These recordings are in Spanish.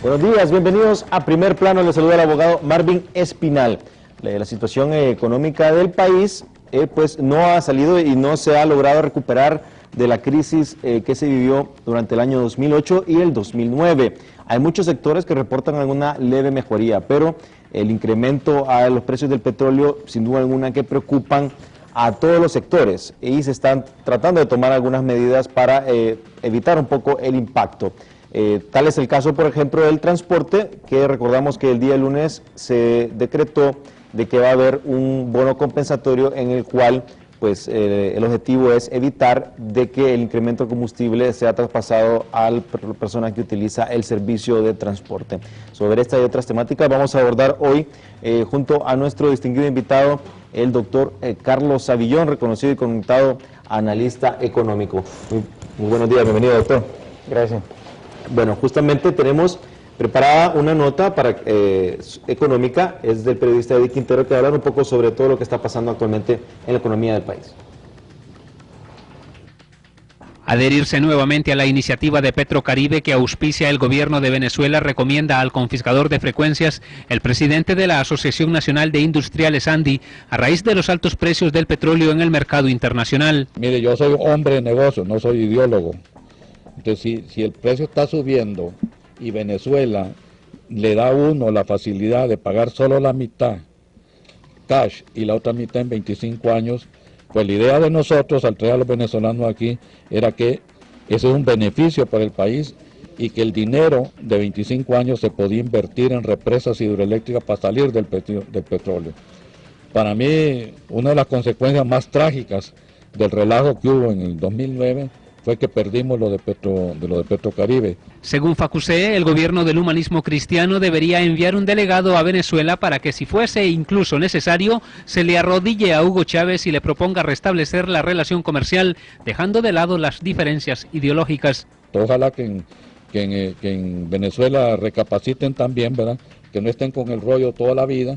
Buenos días, bienvenidos a Primer Plano. Les saluda el abogado Marvin Espinal. La situación económica del país pues no ha salido y no se ha logrado recuperar de la crisis que se vivió durante el año 2008 y el 2009. Hay muchos sectores que reportan alguna leve mejoría, pero el incremento a los precios del petróleo, sin duda alguna, que preocupan a todos los sectores y se están tratando de tomar algunas medidas para evitar un poco el impacto. Tal es el caso, por ejemplo, del transporte, que recordamos que el día lunes se decretó de que va a haber un bono compensatorio en el cual pues el objetivo es evitar de que el incremento de combustible sea traspasado a la persona que utiliza el servicio de transporte. Sobre esta y otras temáticas vamos a abordar hoy junto a nuestro distinguido invitado, el doctor Carlos Savillón, reconocido y conectado analista económico. Muy buenos días, bienvenido, doctor. Gracias. Bueno, justamente tenemos preparada una nota económica, es del periodista Eddie Quintero, que va a hablar un poco sobre todo lo que está pasando actualmente en la economía del país. Adherirse nuevamente a la iniciativa de Petrocaribe que auspicia el gobierno de Venezuela recomienda al confiscador de frecuencias el presidente de la Asociación Nacional de Industriales ANDI a raíz de los altos precios del petróleo en el mercado internacional. Mire, yo soy hombre de negocios, no soy ideólogo. Entonces, si el precio está subiendo y Venezuela le da a uno la facilidad de pagar solo la mitad cash y la otra mitad en 25 años, pues la idea de nosotros al traer a los venezolanos aquí era que ese es un beneficio para el país y que el dinero de 25 años se podía invertir en represas hidroeléctricas para salir del petróleo. Para mí, una de las consecuencias más trágicas del relajo que hubo en el 2009 fue que perdimos lo de Petrocaribe. Según Facusé, el gobierno del humanismo cristiano debería enviar un delegado a Venezuela para que, si fuese incluso necesario, se le arrodille a Hugo Chávez y le proponga restablecer la relación comercial, dejando de lado las diferencias ideológicas. Ojalá que en Venezuela recapaciten también, ¿verdad? Que no estén con el rollo toda la vida.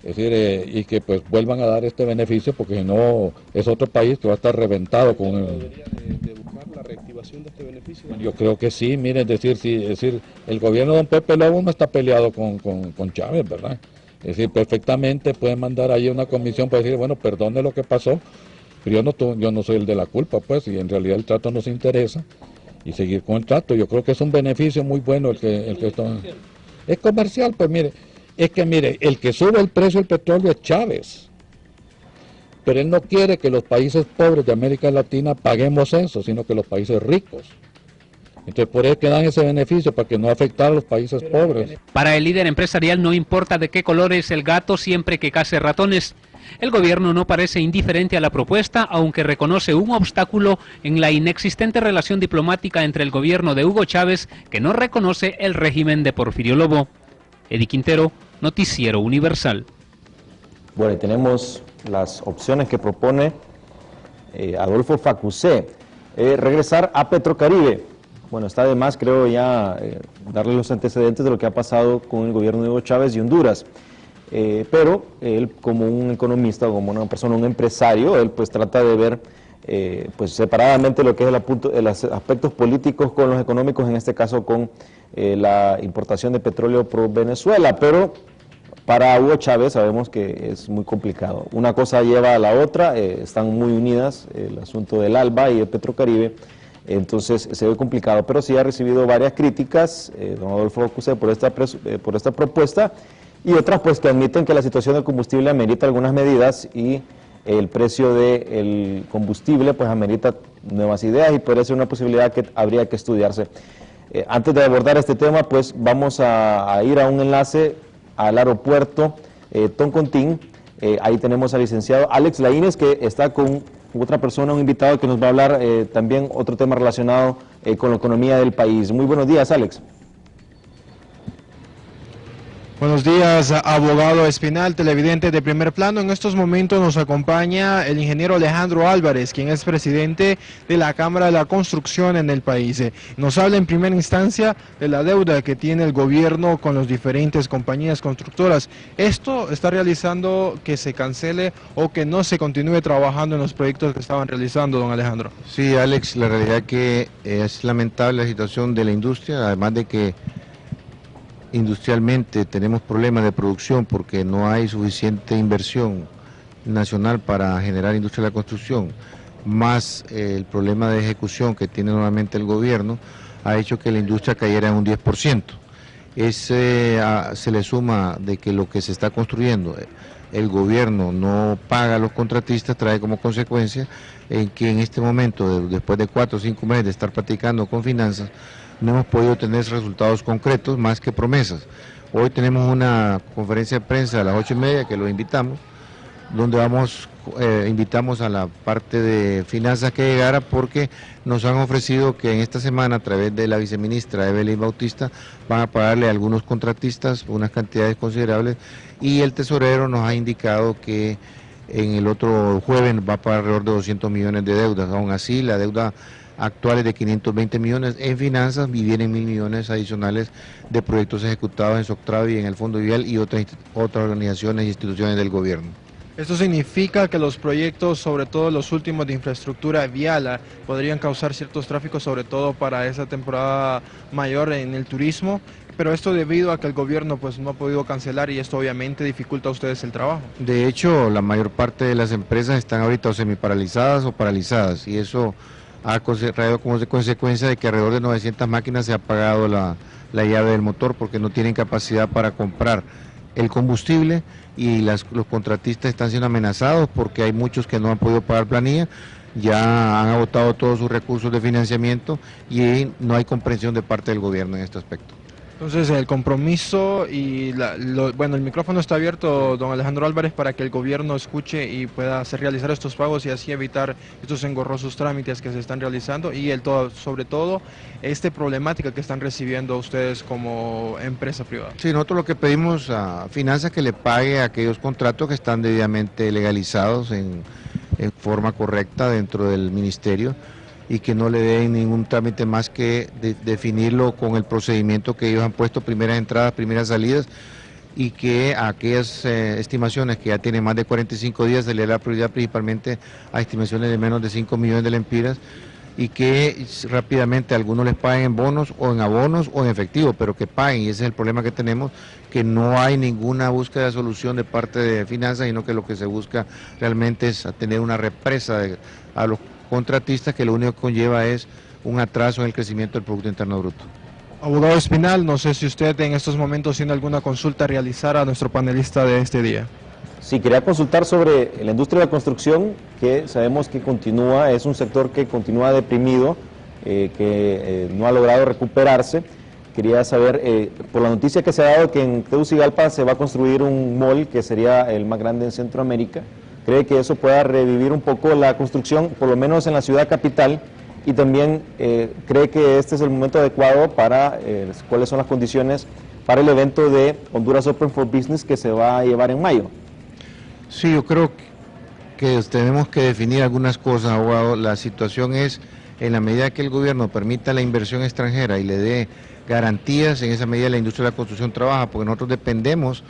Es decir, y que pues vuelvan a dar este beneficio, porque si no es otro país que va a estar reventado con el... ¿De buscar la reactivación de este beneficio? Yo creo que sí, miren, es decir, el gobierno de don Pepe Lobo no está peleado con Chávez, ¿verdad? Es decir, perfectamente pueden mandar ahí una comisión para decir, bueno, perdone lo que pasó, pero yo no soy el de la culpa, pues, y en realidad el trato nos interesa, y seguir con el trato. Yo creo que es un beneficio muy bueno el que está... Es comercial, pues mire... Es que mire, el que sube el precio del petróleo es Chávez, pero él no quiere que los países pobres de América Latina paguemos eso, sino que los países ricos. Entonces por eso que dan ese beneficio, para que no afectara a los países pobres. Para el líder empresarial no importa de qué color es el gato siempre que case ratones. El gobierno no parece indiferente a la propuesta, aunque reconoce un obstáculo en la inexistente relación diplomática entre el gobierno de Hugo Chávez, que no reconoce el régimen de Porfirio Lobo. Eddie Quintero, Noticiero Universal. Bueno, y tenemos las opciones que propone Adolfo Facusé. Regresar a Petrocaribe. Bueno, está de más, creo, ya darle los antecedentes de lo que ha pasado con el gobierno de Hugo Chávez y Honduras. Pero él, como un economista, como una persona, un empresario, él pues trata de ver pues separadamente lo que es los aspectos políticos con los económicos, en este caso con la importación de petróleo por Venezuela, pero para Hugo Chávez sabemos que es muy complicado. Una cosa lleva a la otra, están muy unidas, el asunto del ALBA y el Petrocaribe, entonces se ve complicado, pero sí ha recibido varias críticas, don Adolfo Facusé, por esta propuesta, y otras pues que admiten que la situación del combustible amerita algunas medidas y el precio del combustible pues amerita nuevas ideas y podría ser una posibilidad que habría que estudiarse. Antes de abordar este tema, pues vamos a ir a un enlace al aeropuerto Toncontín. Ahí tenemos al licenciado Alex Laínez, que está con otra persona, un invitado que nos va a hablar también otro tema relacionado con la economía del país. Muy buenos días, Alex. Buenos días, abogado Espinal, televidente de Primer Plano. En estos momentos nos acompaña el ingeniero Alejandro Álvarez, quien es presidente de la Cámara de la Construcción en el país. Nos habla en primera instancia de la deuda que tiene el gobierno con las diferentes compañías constructoras. ¿Esto está realizando que se cancele o que no se continúe trabajando en los proyectos que estaban realizando, don Alejandro? Sí, Alex, la realidad que es lamentable la situación de la industria, además de que industrialmente tenemos problemas de producción porque no hay suficiente inversión nacional para generar industria de la construcción, más el problema de ejecución que tiene nuevamente el gobierno, ha hecho que la industria cayera en un 10%. Se le suma de que lo que se está construyendo, el gobierno no paga a los contratistas, trae como consecuencia en que en este momento, después de 4 o 5 meses de estar practicando con finanzas, no hemos podido tener resultados concretos más que promesas. Hoy tenemos una conferencia de prensa a las 8:30 que los invitamos, donde invitamos a la parte de finanzas que llegara porque nos han ofrecido que en esta semana a través de la viceministra Evelyn Bautista van a pagarle a algunos contratistas unas cantidades considerables y el tesorero nos ha indicado que en el otro jueves va a pagar alrededor de 200 millones de deudas. Aún así, la deuda actual es de 520 millones en finanzas y vienen 1.000 millones adicionales de proyectos ejecutados en Soctravi, en el Fondo Vial y otras organizaciones e instituciones del gobierno. Esto significa que los proyectos, sobre todo los últimos de infraestructura vial, podrían causar ciertos tráficos, sobre todo para esa temporada mayor en el turismo, pero esto debido a que el gobierno pues no ha podido cancelar y esto obviamente dificulta a ustedes el trabajo. De hecho, la mayor parte de las empresas están ahorita o semiparalizadas o paralizadas y eso ha traído como consecuencia de que alrededor de 900 máquinas se ha apagado la llave del motor porque no tienen capacidad para comprar el combustible y los contratistas están siendo amenazados porque hay muchos que no han podido pagar planilla, ya han agotado todos sus recursos de financiamiento y no hay comprensión de parte del gobierno en este aspecto. Entonces el compromiso y bueno, el micrófono está abierto, don Alejandro Álvarez, para que el gobierno escuche y pueda realizar estos pagos y así evitar estos engorrosos trámites que se están realizando y sobre todo esta problemática que están recibiendo ustedes como empresa privada. Sí, nosotros lo que pedimos a Finanzas que le pague a aquellos contratos que están debidamente legalizados en forma correcta dentro del ministerio y que no le den ningún trámite más que definirlo con el procedimiento que ellos han puesto, primeras entradas, primeras salidas, y que a aquellas estimaciones que ya tienen más de 45 días se le da la prioridad principalmente a estimaciones de menos de 5 millones de lempiras y que rápidamente algunos les paguen en bonos o en abonos o en efectivo, pero que paguen, y ese es el problema que tenemos, que no hay ninguna búsqueda de solución de parte de Finanzas, sino que lo que se busca realmente es tener una represa a los contratistas que lo único que conlleva es un atraso en el crecimiento del Producto Interno Bruto. Abogado Espinal, no sé si usted en estos momentos tiene alguna consulta a realizar a nuestro panelista de este día. Sí, quería consultar sobre la industria de la construcción, que sabemos que continúa, es un sector que continúa deprimido, que no ha logrado recuperarse. Quería saber, por la noticia que se ha dado que en Tegucigalpa se va a construir un mall que sería el más grande en Centroamérica, ¿cree que eso pueda revivir un poco la construcción, por lo menos en la ciudad capital? Y también cree que este es el momento adecuado para, cuáles son las condiciones para el evento de Honduras Open for Business que se va a llevar en mayo. Sí, yo creo que tenemos que definir algunas cosas, abogado. La situación es, en la medida que el gobierno permita la inversión extranjera y le dé garantías, en esa medida la industria de la construcción trabaja, porque nosotros dependemos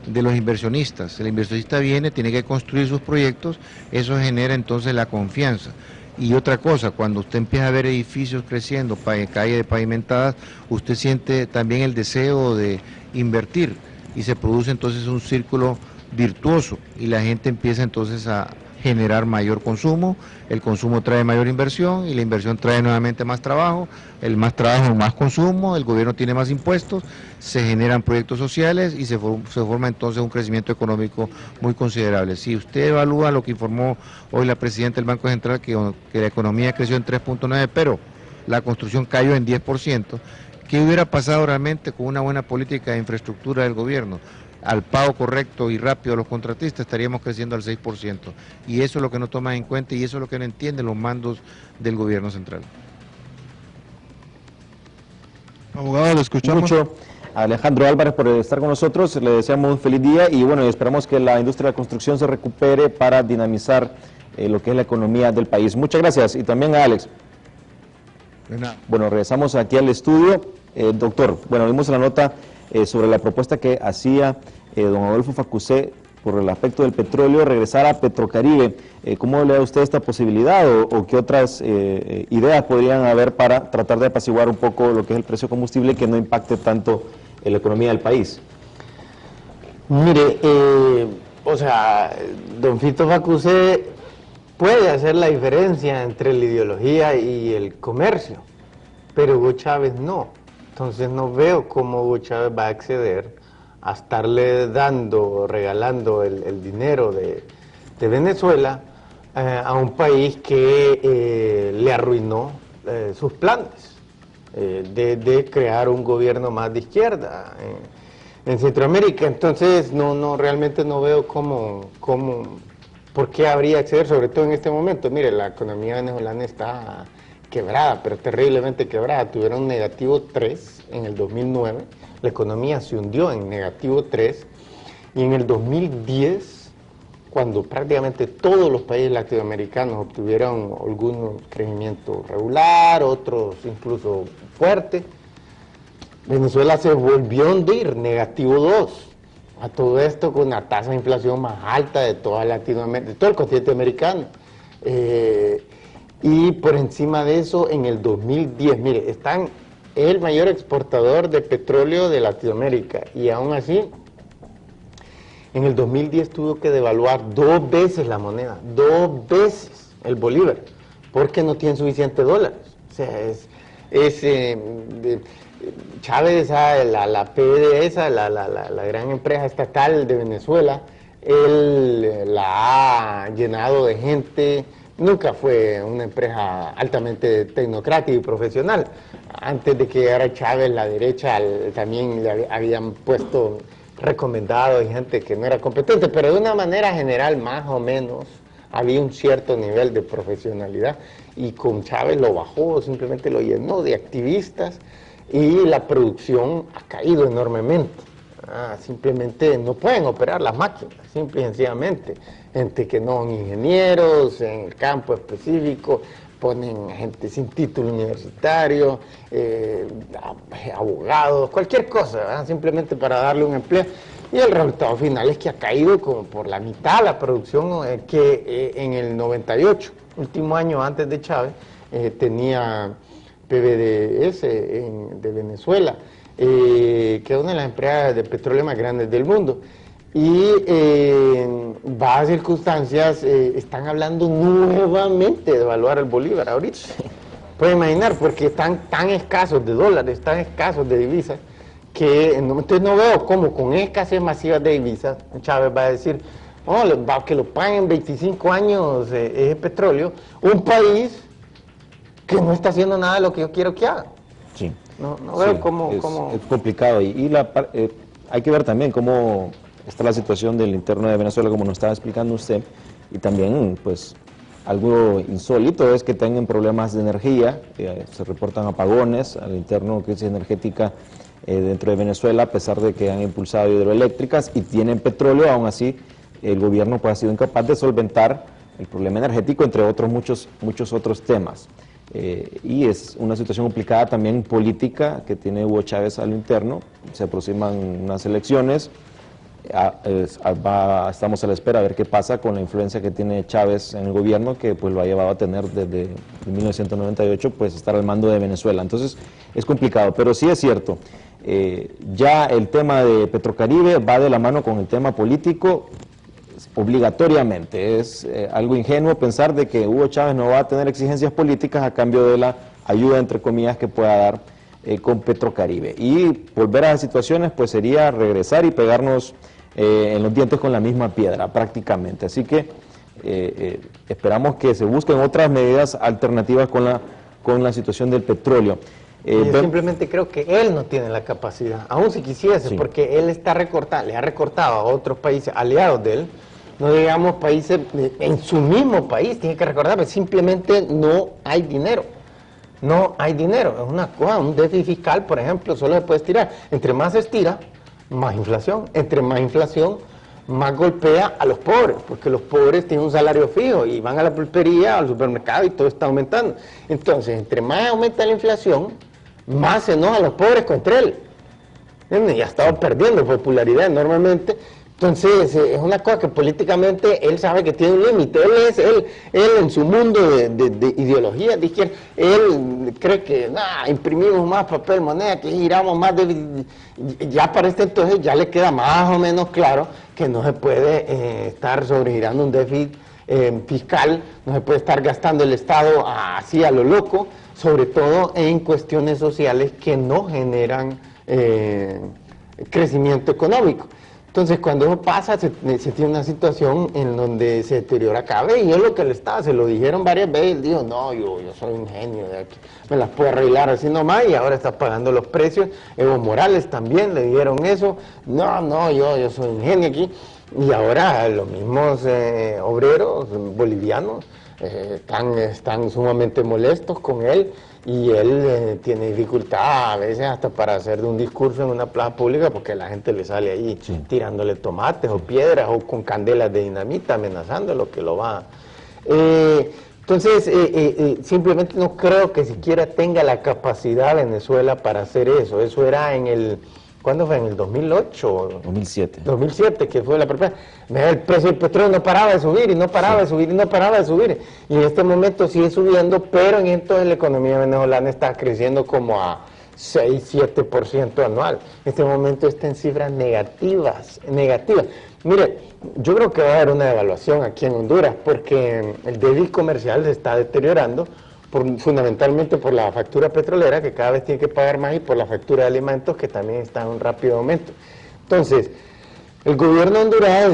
de los inversionistas. El inversionista viene, tiene que construir sus proyectos, eso genera entonces la confianza. Y otra cosa, cuando usted empieza a ver edificios creciendo, calles pavimentadas, usted siente también el deseo de invertir y se produce entonces un círculo virtuoso y la gente empieza entonces a generar mayor consumo, el consumo trae mayor inversión y la inversión trae nuevamente más trabajo, el más trabajo, más consumo, el gobierno tiene más impuestos, se generan proyectos sociales y se forma entonces un crecimiento económico muy considerable. Si usted evalúa lo que informó hoy la presidenta del Banco Central, que la economía creció en 3.9, pero la construcción cayó en 10%, ¿qué hubiera pasado realmente con una buena política de infraestructura del gobierno? Al pago correcto y rápido a los contratistas estaríamos creciendo al 6%. Y eso es lo que no toman en cuenta y eso es lo que no entienden los mandos del gobierno central. Abogado, lo escuchamos. Mucho a Alejandro Álvarez por estar con nosotros, le deseamos un feliz día y bueno, esperamos que la industria de la construcción se recupere para dinamizar lo que es la economía del país. Muchas gracias y también a Alex. Bueno, regresamos aquí al estudio. Doctor, bueno, vimos la nota sobre la propuesta que hacía don Adolfo Facusé por el aspecto del petróleo, regresar a Petrocaribe. ¿Cómo le da usted esta posibilidad o qué otras ideas podrían haber para tratar de apaciguar un poco lo que es el precio de combustible y que no impacte tanto la economía del país? Mire, o sea, don Fito Facusé puede hacer la diferencia entre la ideología y el comercio, pero Hugo Chávez no. Entonces no veo cómo Hugo Chávez va a acceder a estarle dando, regalando el dinero de Venezuela a un país que le arruinó sus planes de crear un gobierno más de izquierda en Centroamérica. Entonces realmente no veo por qué habría acceder, sobre todo en este momento. Mire, la economía venezolana está quebrada, pero terriblemente quebrada. Tuvieron -3 en el 2009, la economía se hundió en -3, y en el 2010, cuando prácticamente todos los países latinoamericanos obtuvieron algunos crecimiento regular, otros incluso fuerte, Venezuela se volvió a hundir, -2. A todo esto con una tasa de inflación más alta de toda Latinoamérica, de todo el continente americano. Y por encima de eso, en el 2010, mire, es el mayor exportador de petróleo de Latinoamérica, y aún así, en el 2010 tuvo que devaluar 2 veces la moneda, 2 veces el bolívar, porque no tiene suficientes dólares. O sea, Chávez, la PDVSA, la gran empresa estatal de Venezuela, él la ha llenado de gente. Nunca fue una empresa altamente tecnocrática y profesional. Antes de que llegara Chávez, la derecha también le habían puesto recomendados y gente que no era competente, pero de una manera general, más o menos, había un cierto nivel de profesionalidad, y con Chávez lo bajó, simplemente lo llenó de activistas, y la producción ha caído enormemente. Simplemente no pueden operar las máquinas, simple y sencillamente. Gente que no son ingenieros en el campo específico, ponen gente sin título universitario, abogados, cualquier cosa, ¿verdad? Simplemente para darle un empleo. Y el resultado final es que ha caído como por la mitad la producción que en el 98, último año antes de Chávez, tenía PDVSA de Venezuela, que es una de las empresas de petróleo más grandes del mundo. Y en bajas circunstancias están hablando nuevamente de evaluar el bolívar ahorita. Pueden imaginar, porque están tan escasos de dólares, tan escasos de divisas, que entonces no veo cómo con escasez masiva de divisas Chávez va a decir, que lo paguen 25 años ese petróleo, un país que no está haciendo nada de lo que yo quiero que haga. Sí. No veo cómo... Es complicado, hay que ver también cómo está la situación del interno de Venezuela, como nos estaba explicando usted, y también, pues, algo insólito es que tengan problemas de energía, se reportan apagones al interno, crisis energética dentro de Venezuela, a pesar de que han impulsado hidroeléctricas y tienen petróleo. Aún así el gobierno pues ha sido incapaz de solventar el problema energético, entre otros muchos otros temas. Y es una situación complicada también política que tiene Hugo Chávez a lo interno. Se aproximan unas elecciones, estamos a la espera a ver qué pasa con la influencia que tiene Chávez en el gobierno, que pues lo ha llevado a tener desde 1998, pues estar al mando de Venezuela. Entonces es complicado, pero sí es cierto, ya el tema de Petrocaribe va de la mano con el tema político obligatoriamente. Es algo ingenuo pensar de que Hugo Chávez no va a tener exigencias políticas a cambio de la ayuda, entre comillas, que pueda dar con Petrocaribe. Y volver a las situaciones pues sería regresar y pegarnos en los dientes con la misma piedra prácticamente. Así que esperamos que se busquen otras medidas alternativas con la situación del petróleo. Yo simplemente creo que él no tiene la capacidad, aún si quisiese, sí, porque él está recortado, le ha recortado a otros países aliados de él, no digamos países en su mismo país, tiene que recordar que simplemente no hay dinero. No hay dinero, es una cosa, un déficit fiscal, por ejemplo, solo se puede estirar. Entre más se estira, más inflación. Entre más inflación, más golpea a los pobres, porque los pobres tienen un salario fijo y van a la pulpería, al supermercado y todo está aumentando. Entonces, entre más aumenta la inflación, más se enojan los pobres contra él. ¿Entiendes? Y ha estado perdiendo popularidad enormemente. Entonces, es una cosa que políticamente él sabe que tiene un límite. Él en su mundo de ideología de izquierda, él cree que imprimimos más papel moneda, que giramos más ya para este entonces ya le queda más o menos claro que no se puede estar sobregirando un déficit fiscal, no se puede estar gastando el Estado así a lo loco, sobre todo en cuestiones sociales que no generan crecimiento económico. Entonces, cuando eso pasa, se tiene una situación en donde se deteriora cada vez, y es lo que le estaba, se lo dijeron varias veces, él dijo, no, yo soy un genio, de aquí, me las puedo arreglar así nomás, y ahora está pagando los precios. Evo Morales también le dijeron eso, no, yo soy un genio aquí, y ahora los mismos obreros bolivianos están sumamente molestos con él, y él tiene dificultad a veces hasta para hacer de un discurso en una plaza pública porque la gente le sale ahí tirándole tomates o piedras o con candelas de dinamita amenazándolo que lo va. Entonces, simplemente no creo que siquiera tenga la capacidad Venezuela para hacer eso. Eso era en el... ¿Cuándo fue? ¿En el 2008? 2007. 2007, que fue la primera. El precio del petróleo no paraba de subir y no paraba de subir y no paraba de subir. Y en este momento sigue subiendo, pero en entonces la economía venezolana está creciendo como a 6-7% anual. En este momento está en cifras negativas. Mire, yo creo que va a haber una devaluación aquí en Honduras porque el déficit comercial se está deteriorando. Fundamentalmente por la factura petrolera, que cada vez tiene que pagar más, y por la factura de alimentos, que también está en un rápido aumento. Entonces, el gobierno de Honduras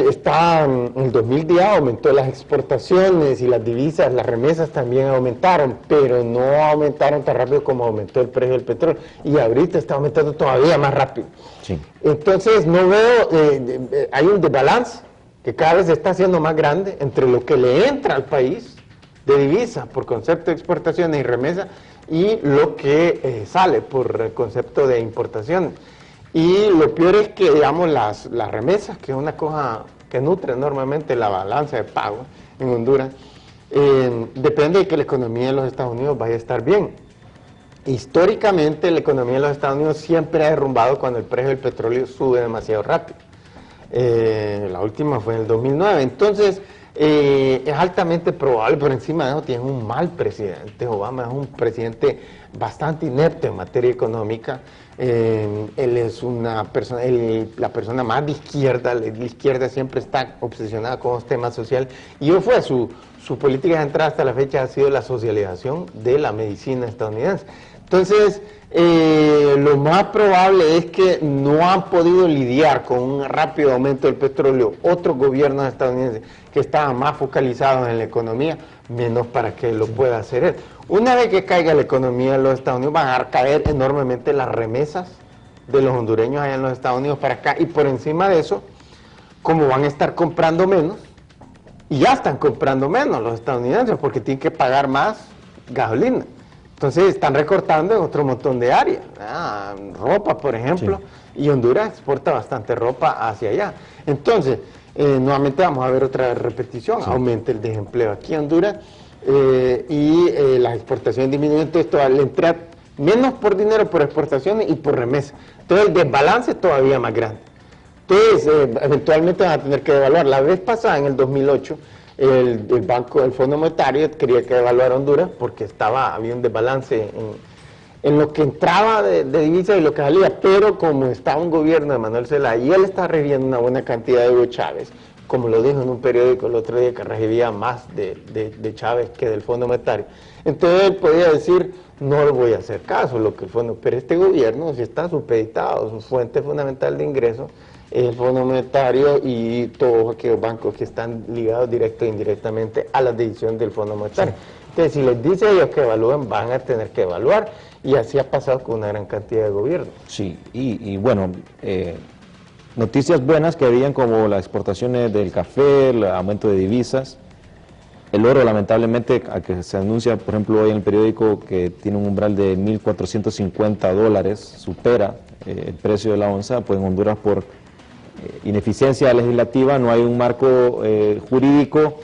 en el 2010 aumentó las exportaciones y las divisas, las remesas también aumentaron, pero no aumentaron tan rápido como aumentó el precio del petróleo, y ahorita está aumentando todavía más rápido. Sí. Entonces, no veo, hay un desbalance que cada vez se está haciendo más grande entre lo que le entra al país de divisas por concepto de exportaciones y remesas y lo que sale por concepto de importaciones. Y lo peor es que, digamos, las remesas, que es una cosa que nutre enormemente la balanza de pago en Honduras, depende de que la economía de los Estados Unidos vaya a estar bien. Históricamente, la economía de los Estados Unidos siempre ha derrumbado cuando el precio del petróleo sube demasiado rápido. La última fue en el 2009. Entonces, es altamente probable, por encima de eso tiene un mal presidente. Obama es un presidente bastante inepto en materia económica. Él es una persona, la persona más de izquierda. La izquierda siempre está obsesionada con los temas sociales, y eso fue su política de entrada hasta la fecha, ha sido la socialización de la medicina estadounidense. Entonces, lo más probable es que no han podido lidiar con un rápido aumento del petróleo otros gobiernos estadounidenses que estaban más focalizados en la economía, menos para que lo pueda hacer él. Una vez que caiga la economía de los Estados Unidos, van a caer enormemente las remesas de los hondureños allá en los Estados Unidos para acá, y por encima de eso, como van a estar comprando menos, y ya están comprando menos los estadounidenses porque tienen que pagar más gasolina. Entonces están recortando en otro montón de áreas, ropa por ejemplo, y Honduras exporta bastante ropa hacia allá. Entonces, nuevamente vamos a ver otra repetición, aumenta el desempleo aquí en Honduras, y las exportaciones disminuyen, entonces le entra menos por dinero por exportaciones y por remesas. Entonces el desbalance es todavía más grande. Entonces, eventualmente van a tener que devaluar. La vez pasada, en el 2008, el Fondo Monetario quería que devaluara Honduras porque había un desbalance en lo que entraba de divisas y lo que salía, pero como estaba un gobierno de Manuel Zelaya y él está recibiendo una buena cantidad de Hugo Chávez, como lo dijo en un periódico el otro día, que recibía más de Chávez que del Fondo Monetario, entonces él podía decir, no le voy a hacer caso, pero este gobierno sí está supeditado, su fuente fundamental de ingresos el Fondo Monetario y todos aquellos bancos que están ligados directo e indirectamente a la decisión del Fondo Monetario. Entonces, si les dice a ellos que evalúen, van a tener que evaluar, y así ha pasado con una gran cantidad de gobiernos. Sí, y bueno, noticias buenas que habían como las exportaciones del café, el aumento de divisas, el oro lamentablemente, a que se anuncia, por ejemplo, hoy en el periódico que tiene un umbral de $1,450, supera el precio de la onza, pues en Honduras por ineficiencia legislativa no hay un marco jurídico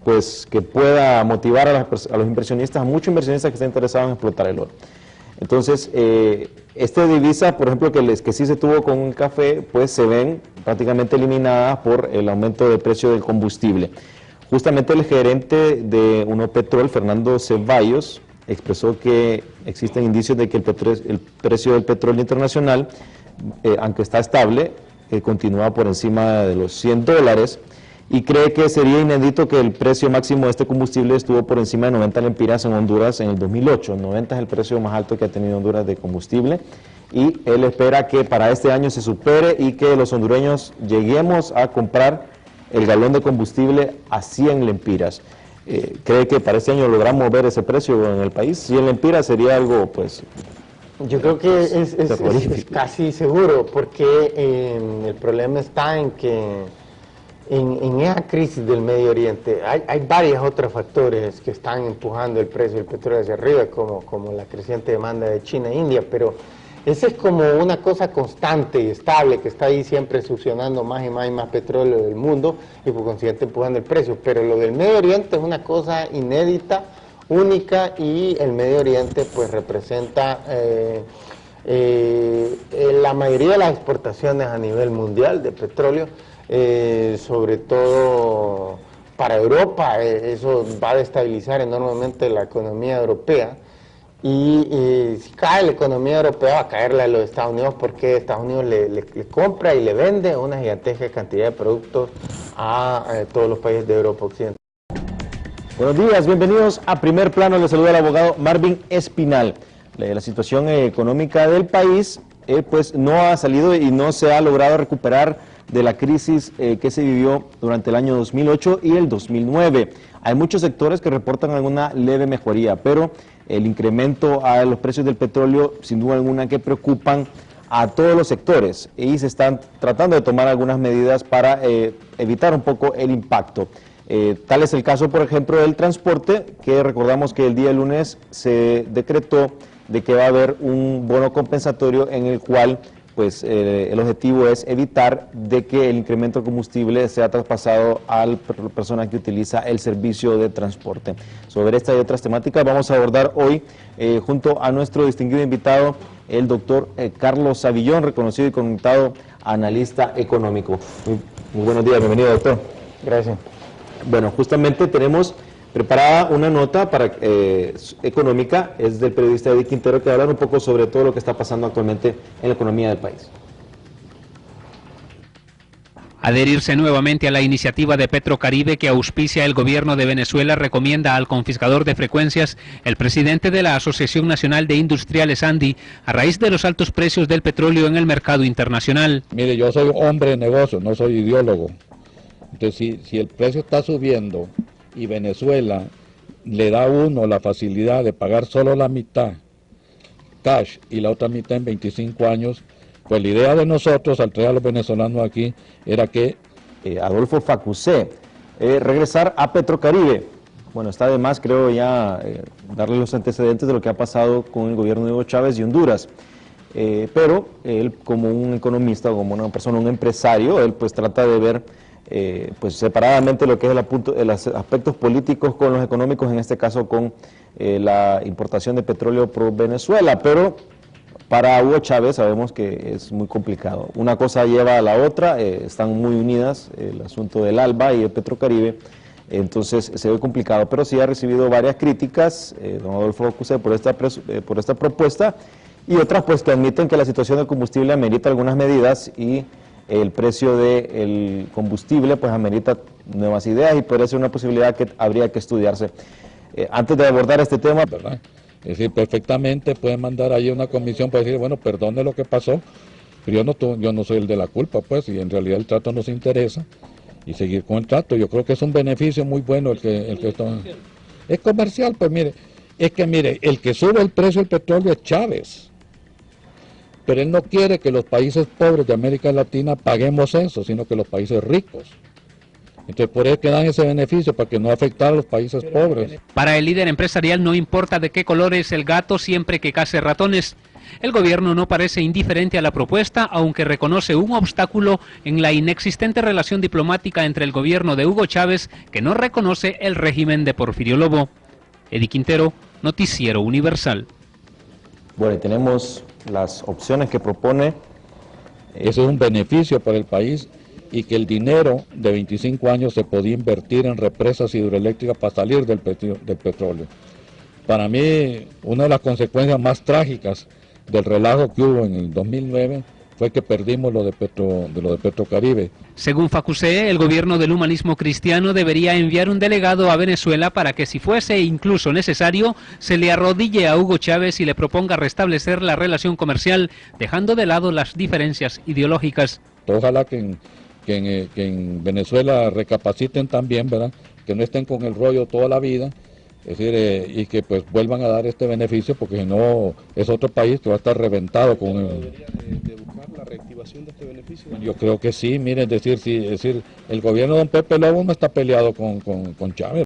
pues que pueda motivar a los inversionistas, a muchos inversionistas que están interesados en explotar el oro. Entonces, esta divisa, por ejemplo, que sí se tuvo con el café, pues se ven prácticamente eliminadas por el aumento del precio del combustible. Justamente el gerente de Unopetrol, Fernando Ceballos, expresó que existen indicios de que el precio del petróleo internacional, aunque está estable, continúa por encima de los $100, y cree que sería inédito que el precio máximo de este combustible estuvo por encima de 90 lempiras en Honduras en el 2008. 90 es el precio más alto que ha tenido Honduras de combustible, y él espera que para este año se supere y que los hondureños lleguemos a comprar el galón de combustible a 100 lempiras. ¿Cree que para este año logramos ver ese precio en el país? 100 lempiras sería algo, pues... Yo creo que es casi seguro, porque el problema está en que en esa crisis del Medio Oriente hay varios otros factores que están empujando el precio del petróleo hacia arriba, como la creciente demanda de China e India, pero esa es como una cosa constante y estable que está ahí siempre succionando más y más y más petróleo del mundo y por consiguiente empujando el precio. Pero lo del Medio Oriente es una cosa inédita, única, y el Medio Oriente pues representa la mayoría de las exportaciones a nivel mundial de petróleo, sobre todo para Europa. Eso va a destabilizar enormemente la economía europea. Y si cae la economía europea, va a caer la de los Estados Unidos, porque Estados Unidos le compra y le vende una gigantesca cantidad de productos a todos los países de Europa Occidental. Buenos días, bienvenidos a Primer Plano. Les saluda el abogado Marvin Espinal. La situación económica del país pues no ha salido y no se ha logrado recuperar de la crisis que se vivió durante el año 2008 y el 2009. Hay muchos sectores que reportan alguna leve mejoría, pero el incremento a los precios del petróleo, sin duda alguna, que preocupan a todos los sectores, y se están tratando de tomar algunas medidas para evitar un poco el impacto. Tal es el caso, por ejemplo, del transporte, que recordamos que el día lunes se decretó de que va a haber un bono compensatorio en el cual pues el objetivo es evitar de que el incremento de combustible sea traspasado a la persona que utiliza el servicio de transporte. Sobre esta y otras temáticas vamos a abordar hoy junto a nuestro distinguido invitado, el doctor Carlos Savillón, reconocido y conectado analista económico. Muy buenos días, bienvenido, doctor. Gracias. Bueno, justamente tenemos preparada una nota económica, es del periodista Eddie Quintero, que va a hablar un poco sobre todo lo que está pasando actualmente en la economía del país. Adherirse nuevamente a la iniciativa de Petrocaribe que auspicia el gobierno de Venezuela recomienda al confiscador de frecuencias el presidente de la Asociación Nacional de Industriales ANDI, a raíz de los altos precios del petróleo en el mercado internacional. Mire, yo soy hombre de negocios, no soy ideólogo. Entonces, si el precio está subiendo y Venezuela le da a uno la facilidad de pagar solo la mitad cash y la otra mitad en 25 años, pues la idea de nosotros al traer a los venezolanos aquí era que Adolfo Facusé, regresar a Petrocaribe. Bueno, está de más, creo, ya darle los antecedentes de lo que ha pasado con el gobierno de Hugo Chávez y Honduras. Pero él, como un economista, como una persona, un empresario, él pues trata de ver pues separadamente lo que es los aspectos políticos con los económicos, en este caso con la importación de petróleo por Venezuela, pero para Hugo Chávez sabemos que es muy complicado. Una cosa lleva a la otra, están muy unidas, el asunto del ALBA y el Petrocaribe, entonces se ve complicado, pero sí ha recibido varias críticas, don Adolfo Facusé, por esta propuesta, y otras pues que admiten que la situación del combustible amerita algunas medidas y el precio del combustible pues amerita nuevas ideas y podría ser una posibilidad que habría que estudiarse. Antes de abordar este tema, ¿verdad? Es decir, perfectamente pueden mandar ahí una comisión para decir, bueno, perdone lo que pasó, pero yo no soy el de la culpa, pues, y en realidad el trato nos interesa, y seguir con el trato. Yo creo que es un beneficio muy bueno el que está... Es comercial, pues mire, el que sube el precio del petróleo es Chávez. Pero él no quiere que los países pobres de América Latina paguemos eso, sino que los países ricos. Entonces por eso que dan ese beneficio, para que no afecte a los países pobres. Para el líder empresarial no importa de qué color es el gato siempre que case ratones. El gobierno no parece indiferente a la propuesta, aunque reconoce un obstáculo en la inexistente relación diplomática entre el gobierno de Hugo Chávez, que no reconoce el régimen de Porfirio Lobo. Eddie Quintero, Noticiero Universal. Bueno, y tenemos las opciones que propone. Eso es un beneficio para el país y que el dinero de 25 años se podía invertir en represas hidroeléctricas para salir del petróleo. Para mí, una de las consecuencias más trágicas del relajo que hubo en el 2009 fue que perdimos lo de Petrocaribe. Según Facusé, el gobierno del humanismo cristiano debería enviar un delegado a Venezuela para que, si fuese incluso necesario, se le arrodille a Hugo Chávez y le proponga restablecer la relación comercial, dejando de lado las diferencias ideológicas. Ojalá que en Venezuela recapaciten también, ¿verdad? Que no estén con el rollo toda la vida, es decir, y que pues vuelvan a dar este beneficio, porque si no es otro país que va a estar reventado con ¿Debería de buscar la reactivación de este beneficio? Yo creo que sí, miren, es decir, el gobierno de don Pepe Lobo no está peleado con Chávez.